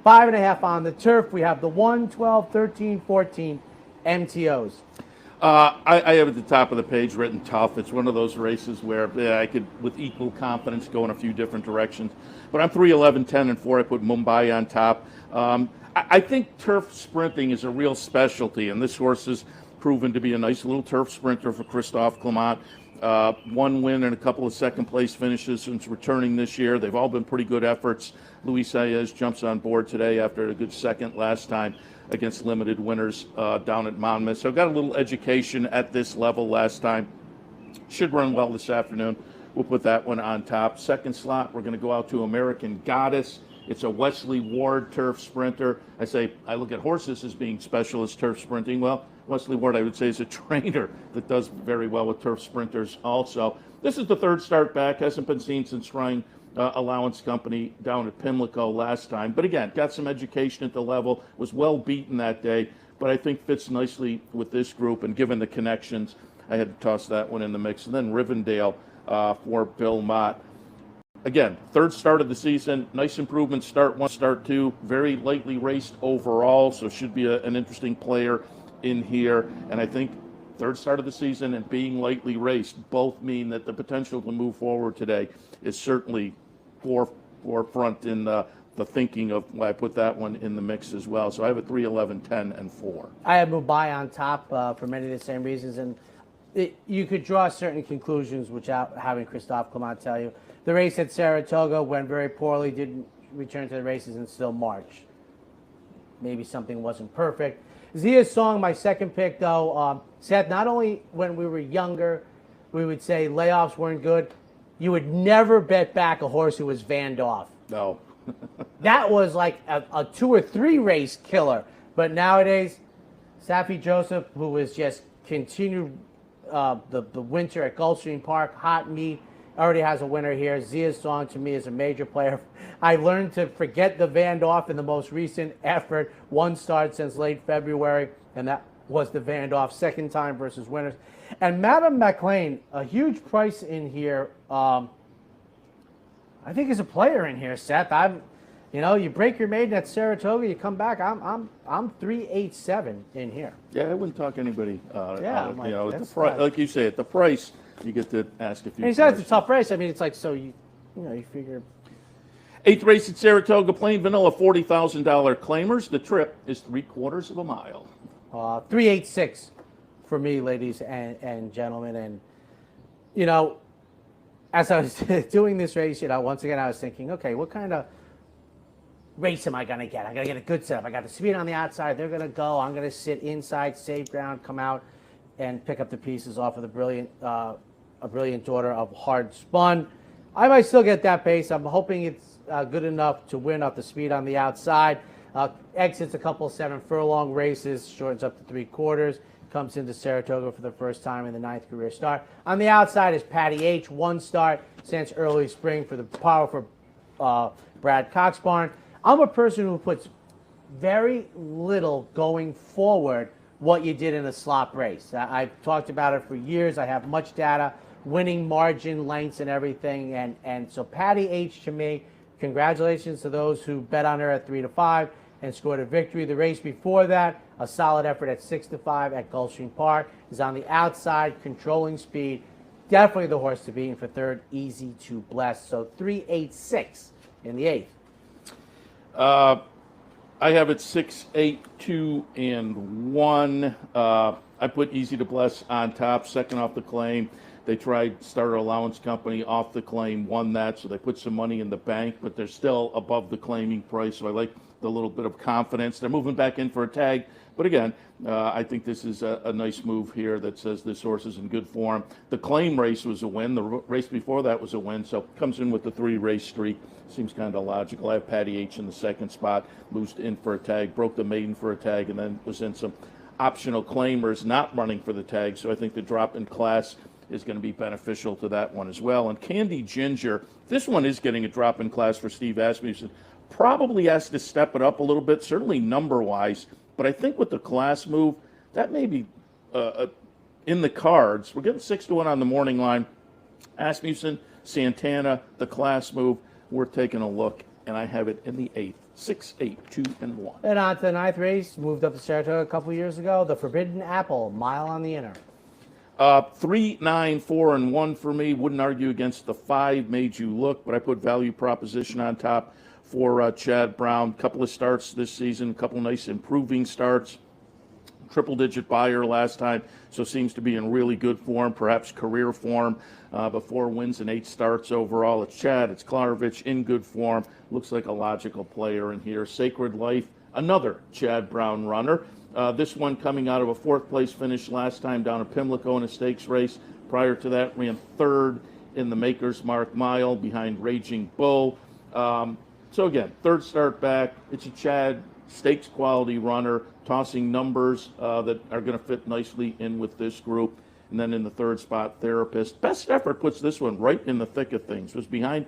5.5 on the turf. We have the 1, 12, 13, 14 MTOs. I have at the top of the page written tough. It's one of those races where I could, with equal confidence, go in a few different directions. But I'm 3, 11, 10, and 4. I put Mumbai on top. I think turf sprinting is a real specialty, and this horse has proven to be a nice little turf sprinter for Christophe Clement. 1 win and a couple of second-place finishes since returning this year. They've all been pretty good efforts. Luis Saez jumps on board today after a good second last time against limited winners down at Monmouth. So got a little education at this level last time. Should run well this afternoon. We'll put that one on top. Second slot, we're going to go out to American Goddess. It's a Wesley Ward turf sprinter. I look at horses as being specialist turf sprinting. Well, Wesley Ward, I would say, is a trainer that does very well with turf sprinters also. This is the third start back, hasn't been seen since Shrine Allowance Company down at Pimlico last time. But again, got some education at the level, was well beaten that day, but I think fits nicely with this group, and given the connections, I had to toss that one in the mix. And then Rivendell for Bill Mott. Again, third start of the season, nice improvement, start one, start two, very lightly raced overall, so should be an interesting player in here. And I think third start of the season and being lightly raced both mean that the potential to move forward today is certainly forefront in the thinking of why I put that one in the mix as well. So I have a 3, 11, 10, and 4. I have Mumbai on top for many of the same reasons, and you could draw certain conclusions without having Christophe Clement tell you. The race at Saratoga went very poorly, didn't return to the races until March. Maybe something wasn't perfect. Zia's Song, my second pick, though. Seth, not only when we were younger, we would say layoffs weren't good, you would never bet back a horse who was vanned off. No. That was like a 2 or 3 race killer. But nowadays, Safi Joseph, who was just continued the winter at Gulfstream Park, hot meat, already has a winner here. Zia's Song, to me, is a major player. I learned to forget the vanned off in the most recent effort. 1 start since late February, and that was the vanned off second time versus winners. And Madam McLean, a huge price in here. I think is a player in here, Seth. You break your maiden at Saratoga, you come back. I'm 387 in here. Yeah, I wouldn't talk anybody. Like, like you say, at the price, you get to ask a few. And he said it's a tough race. I mean, it's like you figure. 8th race at Saratoga, plain vanilla, $40,000 claimers. The trip is 3/4 of a mile. 386 for me, ladies and gentlemen. And as I was doing this race, once again I was thinking, okay, what kind of race am I going to get? I got to get a good setup. I got the speed on the outside. They're going to go. I'm going to sit inside, save ground, come out, and pick up the pieces off of the brilliant daughter of Hard Spun. I might still get that pace. I'm hoping it's good enough to win off the speed on the outside. Exits a couple 7 furlong races, shortens up to 3/4. Comes into Saratoga for the first time in the 9th career start. On the outside is Patty H. 1 start since early spring for the powerful Brad Cox barn. I'm a person who puts very little going forward what you did in a slop race. I've talked about it for years. I have much data, winning margin, lengths, and everything. And so Patty H, to me, congratulations to those who bet on her at 3-5 and scored a victory. The race before that, a solid effort at 6-5 at Gulfstream Park, is on the outside, controlling speed. Definitely the horse to beat, and for third, easy to bless. So 386 in the 8th. I have it 6, 8, 2, and 1. I put Easy to Bless on top, second off the claim. They tried Starter Allowance Company off the claim, won that, so they put some money in the bank, but they're still above the claiming price, so I like the little bit of confidence. They're moving back in for a tag, but again, I think this is a nice move here that says this horse is in good form. The claim race was a win. The race before that was a win, so comes in with the 3-race streak. Seems kind of logical. I have Patty H in the second spot, moves in for a tag, broke the maiden for a tag, and then was in some optional claimers not running for the tag, so I think the drop in class is going to be beneficial to that one as well. And Candy Ginger, this one is getting a drop in class for Steve Asmussen. Probably has to step it up a little bit, certainly number-wise, but I think with the class move, that may be in the cards. We're getting 6-1 on the morning line. Asmussen, Santana, the class move. We're taking a look, and I have it in the 8th. 6, 8, 2, and 1. And on to the 9th race, moved up to Saratoga a couple years ago. The Forbidden Apple, mile on the inner. 3, 9, 4, and 1 for me. Wouldn't argue against the 5. Made you look, but I put Value Proposition on top for Chad Brown. Couple of starts this season, couple nice improving starts. Triple-digit buyer last time, so seems to be in really good form, perhaps career form. Before wins and 8 starts overall. It's Chad, it's Klarovich in good form. Looks like a logical player in here. Sacred Life, another Chad Brown runner. This one coming out of a 4th place finish last time down at Pimlico in a stakes race. Prior to that, ran 3rd in the Maker's Mark Mile behind Raging Bull. So again, 3rd start back. It's a Chad stakes quality runner. tossing numbers that are going to fit nicely in with this group. And then in the third spot, Therapist. Best Effort puts this one right in the thick of things. Was behind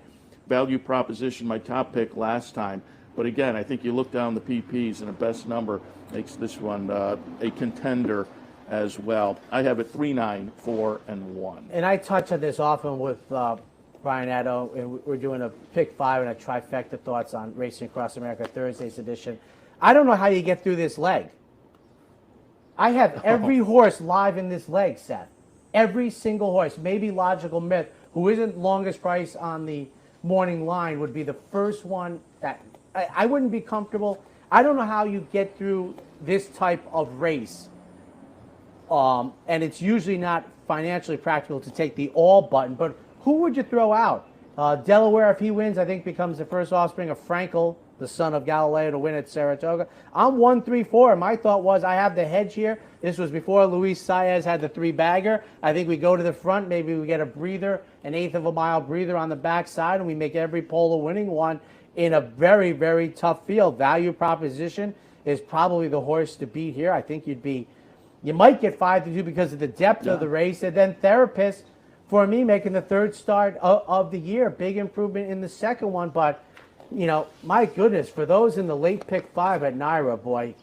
Value Proposition, my top pick last time. But again, I think you look down the PPs and a best number makes this one a contender as well. I have it 3, 9, 4, and 1. And I touch on this often with Brian Addo, and we're doing a pick 5 and a trifecta thoughts on Racing Across America Thursday's edition. I don't know how you get through this leg. I have every horse live in this leg, Seth. Every single horse. Maybe Logical Myth, who isn't longest price on the morning line, would be the first one that I wouldn't be comfortable. I don't know how you get through this type of race. And it's usually not financially practical to take the all button, but who would you throw out? Delaware, if he wins, I think becomes the first offspring of Frankel, the son of Galileo, to win at Saratoga. I'm 1, 3, 4. My thought was I have the hedge here. This was before Luis Saez had the 3-bagger. I think we go to the front. Maybe we get a breather, an eighth of a mile breather on the backside, and we make every pole a winning one in a very, very tough field. Value Proposition is probably the horse to beat here. I think you might get 5-2 because of the depth of the race. And then Therapist, for me, making the third start of the year. Big improvement in the second one, but my goodness, for those in the late pick 5 at Naira, boy,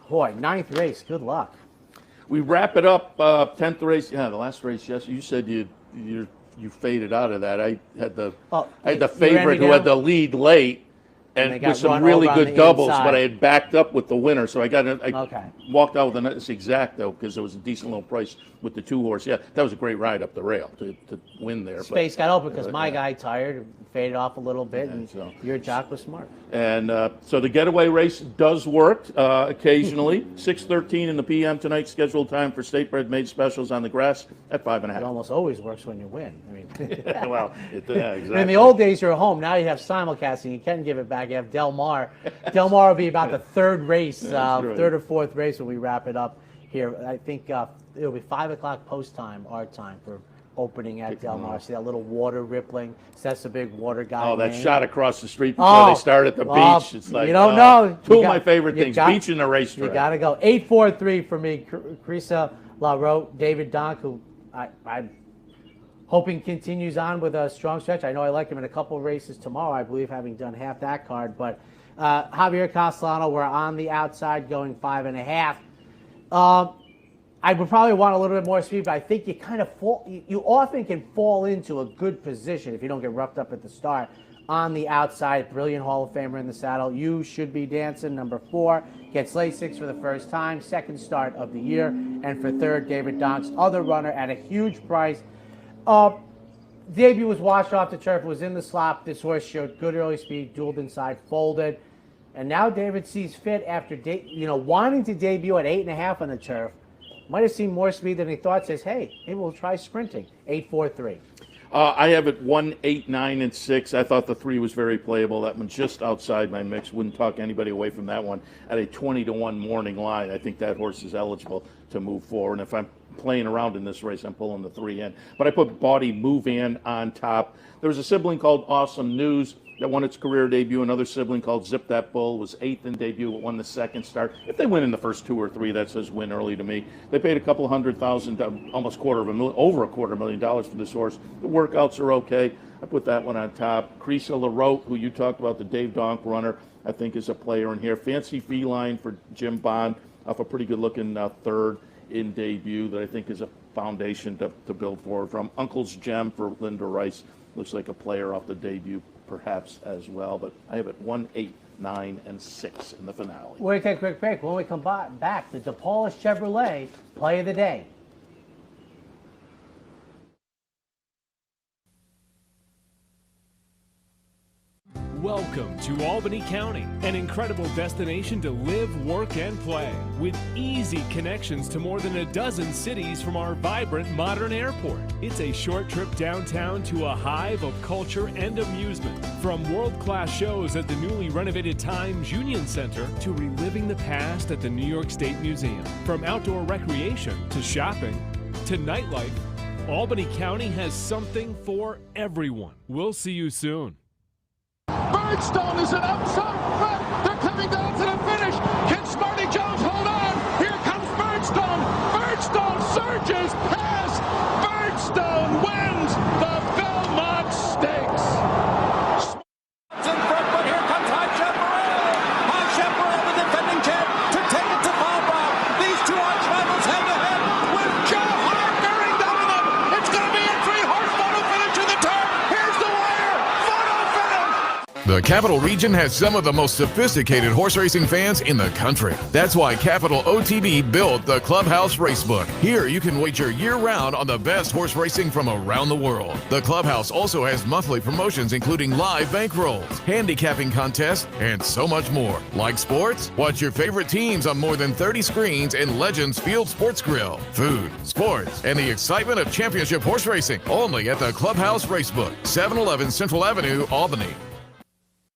9th race, good luck. We wrap it up, 10th race. Yeah, the last race, yes. You said you faded out of that. I had the favorite who had the lead late, and with some really good doubles, but I had backed up with the winner, so I walked out with it's exact though, because there was a decent little price with the 2-horse. Yeah, that was a great ride up the rail to win there. Space got open because my guy tired, faded off a little bit, and your jock was smart. And so the getaway race does work occasionally. 6:13 in the p.m. tonight, scheduled time for State Bred Made Specials on the grass at 5.5. It almost always works when you win. I mean, well, exactly. In the old days, you're home. Now you have simulcasting. You can give it back. You have Del Mar. Del Mar will be about the third race, right. Third or fourth race when we wrap it up here. I think it'll be 5 o'clock post time, our time, for opening at Del Mar. See that little water rippling? So that's a big water guy. Oh, that shot across the street before they start at the beach. It's like, you don't know. Two of my favorite things, beach and the racetrack. You got to go. 8-4-3 for me. Carissa LaRoe, David Donk, who I'm hoping continues on with a strong stretch. I know I like him in a couple of races tomorrow, I believe, having done half that card. But Javier Costellano, we're on the outside going 5.5. I would probably want a little bit more speed, but I think you kind of you often can fall into a good position if you don't get roughed up at the start on the outside. Brilliant Hall of Famer in the saddle. You Should Be Dancing, number 4, gets late 6 for the first time, second start of the year. And for third, David Donk's other runner at a huge price. Debut was washed off the turf, was in the slop. This horse showed good early speed, dueled inside, folded. And now David sees fit after wanting to debut at 8.5 on the turf. Might have seen more speed than he thought. Says, hey, maybe we'll try sprinting. 8-4-3. I have it 1, 8, 9, and 6. I thought the 3 was very playable. That one's just outside my mix. Wouldn't talk anybody away from that one. At a 20-1 morning line, I think that horse is eligible to move forward. And if I'm playing around in this race, I'm pulling the 3 in. But I put Body Move In on top. There was a sibling called Awesome News that won its career debut. Another sibling called Zip That Bull was 8th in debut, but won the second start. If they win in the first 2 or 3, that says win early to me. They paid a couple $100,000, almost over $250,000 for this horse. The workouts are okay. I put that one on top. Creasa LaRote, who you talked about, the Dave Donk runner, I think is a player in here. Fancy Feline for Jim Bond, off a pretty good-looking third in debut that I think is a foundation to build forward from. Uncle's Gem for Linda Rice, looks like a player off the debut perhaps as well, but I have it 1, 8, 9, and 6 in the finale. We're going to take a quick break. When we come back, the DePaula Chevrolet Play of the Day. Welcome to Albany County, an incredible destination to live, work, and play, with easy connections to more than a dozen cities from our vibrant modern airport. It's a short trip downtown to a hive of culture and amusement, from world-class shows at the newly renovated Times Union Center to reliving the past at the New York State Museum. From outdoor recreation to shopping to nightlife, Albany County has something for everyone. We'll see you soon. Birdstone is an outside threat. They're coming down to the finish. Can Smarty Jones hold charges past. Birdstone wins the Belmont Stakes. In front, but here comes High Chaparral. High Chaparral, the defending champ, to take it to Bob. These two arch rivals head to head with Joe Hart bearing down on them. It's going to be a 3-horse photo finish to the turn. Here's the wire. Photo finish. The Capital Region has some of the most sophisticated horse racing fans in the country. That's why Capital OTB built the Clubhouse Racebook. Here you can wager year-round on the best horse racing from around the world. The Clubhouse also has monthly promotions including live bankrolls, handicapping contests, and so much more. Like sports? Watch your favorite teams on more than 30 screens in Legends Field Sports Grill. Food, sports, and the excitement of championship horse racing. Only at the Clubhouse Racebook, 711 Central Avenue, Albany.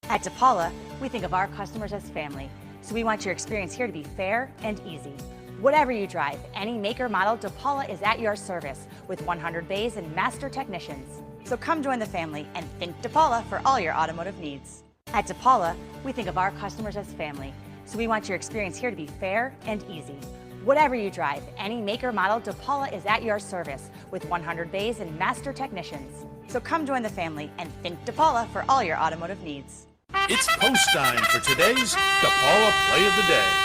At DePaula, we think of our customers as family, so we want your experience here to be fair and easy. Whatever you drive, any make or model, DePaula is at your service with 100 bays and master technicians. So come join the family and think DePaula for all your automotive needs. At DePaula, we think of our customers as family, so we want your experience here to be fair and easy. Whatever you drive, any make or model, DePaula is at your service with 100 bays and master technicians. So come join the family and think DePaula for all your automotive needs. It's post time for today's DePaula Play of the Day.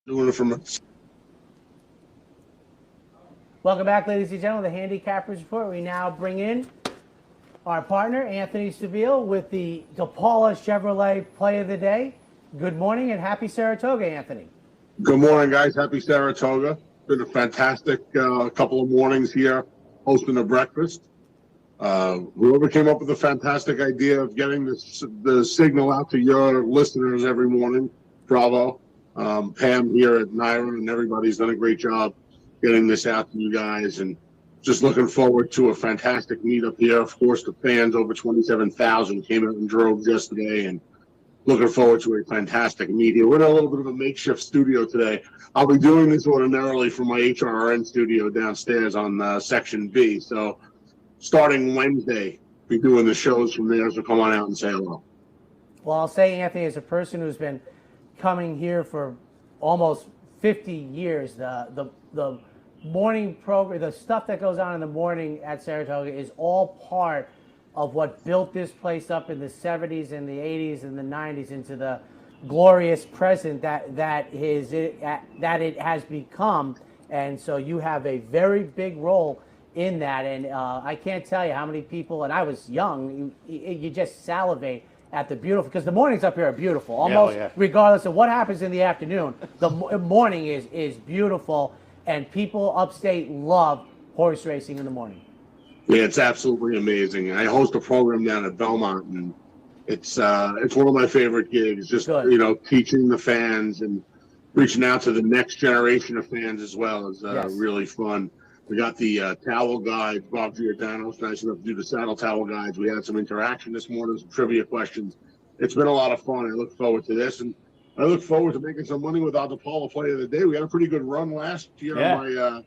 Doing it from a... Welcome back, ladies and gentlemen, the Handicappers Report. We now bring in our partner, Anthony Seville, with the DePaula Chevrolet Play of the Day. Good morning and happy Saratoga, Anthony. Good morning, guys. Happy Saratoga. Been a fantastic couple of mornings here hosting a breakfast. Whoever came up with the fantastic idea of getting the signal out to your listeners every morning, bravo. Pam here at Nyron and everybody's done a great job getting this out to you guys, and just looking forward to a fantastic meetup here. Of course, the fans, over 27,000, came out and drove yesterday, and looking forward to a fantastic meet here. We're in a little bit of a makeshift studio today. I'll be doing this ordinarily from my HRN studio downstairs on Section B. So starting Wednesday, be doing the shows from there, so come on out and say hello. Well, I'll say, Anthony, as a person who's been coming here for almost 50 years, the morning program, the stuff that goes on in the morning at Saratoga is all part of what built this place up in the 70s and the 80s and the 90s into the glorious present that it has become. And so you have a very big role in that. And I can't tell you how many people, and I was young, you just salivate at the beautiful, because the mornings up here are beautiful, almost regardless of what happens in the afternoon. The morning is beautiful, and people upstate love horse racing in the morning. Yeah, it's absolutely amazing. I host a program down at Belmont, and it's one of my favorite gigs. Just teaching the fans and reaching out to the next generation of fans as well is really fun. We got the towel guide. Bob Giordano was nice enough to do the saddle towel guides. We had some interaction this morning, some trivia questions. It's been a lot of fun. I look forward to this, and I look forward to making some money with our DePaula Play of the Day. We had a pretty good run last year on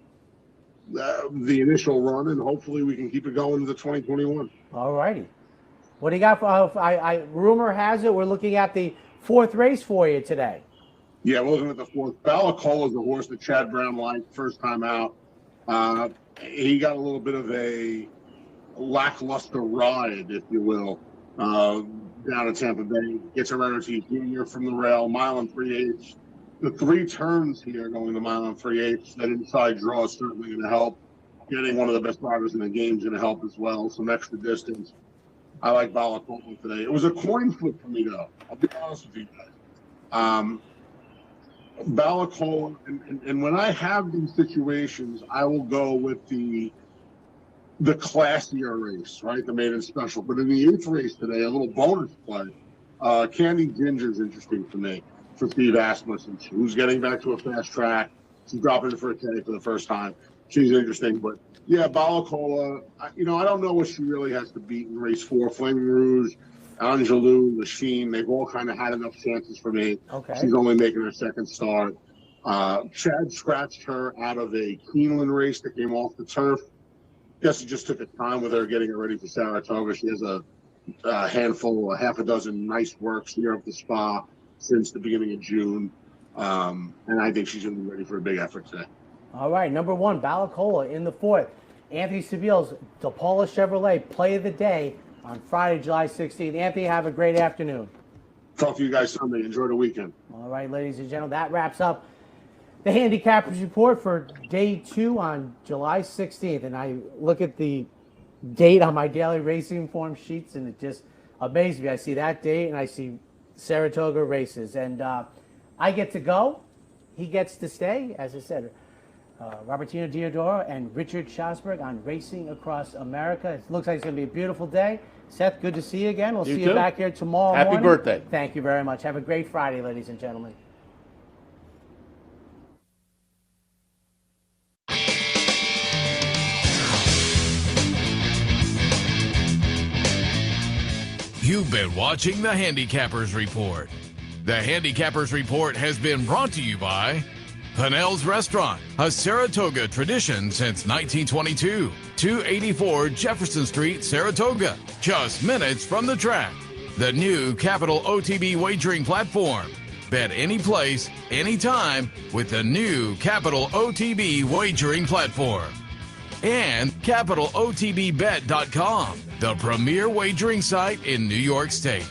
the initial run, and hopefully we can keep it going into 2021. All righty. What do you got for rumor has it we're looking at the 4th race for you today. Yeah, we're looking at the 4th. Balacola is the horse that Chad Brown liked first time out. He got a little bit of a lackluster ride, if you will, down in Tampa Bay. Gets a Rarity Junior from the rail, 1 3/8. The 3 turns here going to 1 3/8. That inside draw is certainly going to help. Getting one of the best riders in the game is going to help as well. Some extra distance. I like Balacola today. It was a coin flip for me, though. I'll be honest with you guys. Balacola, and when I have these situations, I will go with the classier race, right? The Maiden Special. But in the 8th race today, a little bonus play. Candy Ginger's interesting for me, for Steve Asmussen, who's getting back to a fast track. She's dropping in for a K for the first time. She's interesting. But, yeah, Balacola, I don't know what she really has to beat in race 4. Flaming Rouge, Angelou, Lachine, they've all kind of had enough chances for me. Okay. She's only making her 2nd start. Chad scratched her out of a Keeneland race that came off the turf. Guess he just took a time with her getting her ready for Saratoga. She has a handful, a half a dozen nice works here at the Spa since the beginning of June. And I think she's going to be ready for a big effort today. All right, number 1, Balacola in the 4th. Anthony Seville's DePaula Chevrolet Play of the Day on Friday, July 16th. Anthony, have a great afternoon. Talk to you guys Sunday. Enjoy the weekend. All right, ladies and gentlemen, that wraps up the Handicappers Report for Day 2 on July 16th. And I look at the date on my daily racing form sheets, and it just amazes me. I see that date, and I see Saratoga races. And I get to go. He gets to stay, as I said. Robertino Diodoro and Richard Schosberg on Racing Across America. It looks like it's going to be a beautiful day. Seth, good to see you again. We'll see you back here tomorrow morning. Happy birthday. Thank you very much. Have a great Friday, ladies and gentlemen. You've been watching the Handicappers Report. The Handicappers Report has been brought to you by Pinnell's Restaurant, a Saratoga tradition since 1922. 284 Jefferson Street, Saratoga, just minutes from the track. The new Capital OTB wagering platform. Bet any place, anytime with the new Capital OTB wagering platform. And CapitalOTBBet.com, the premier wagering site in New York State.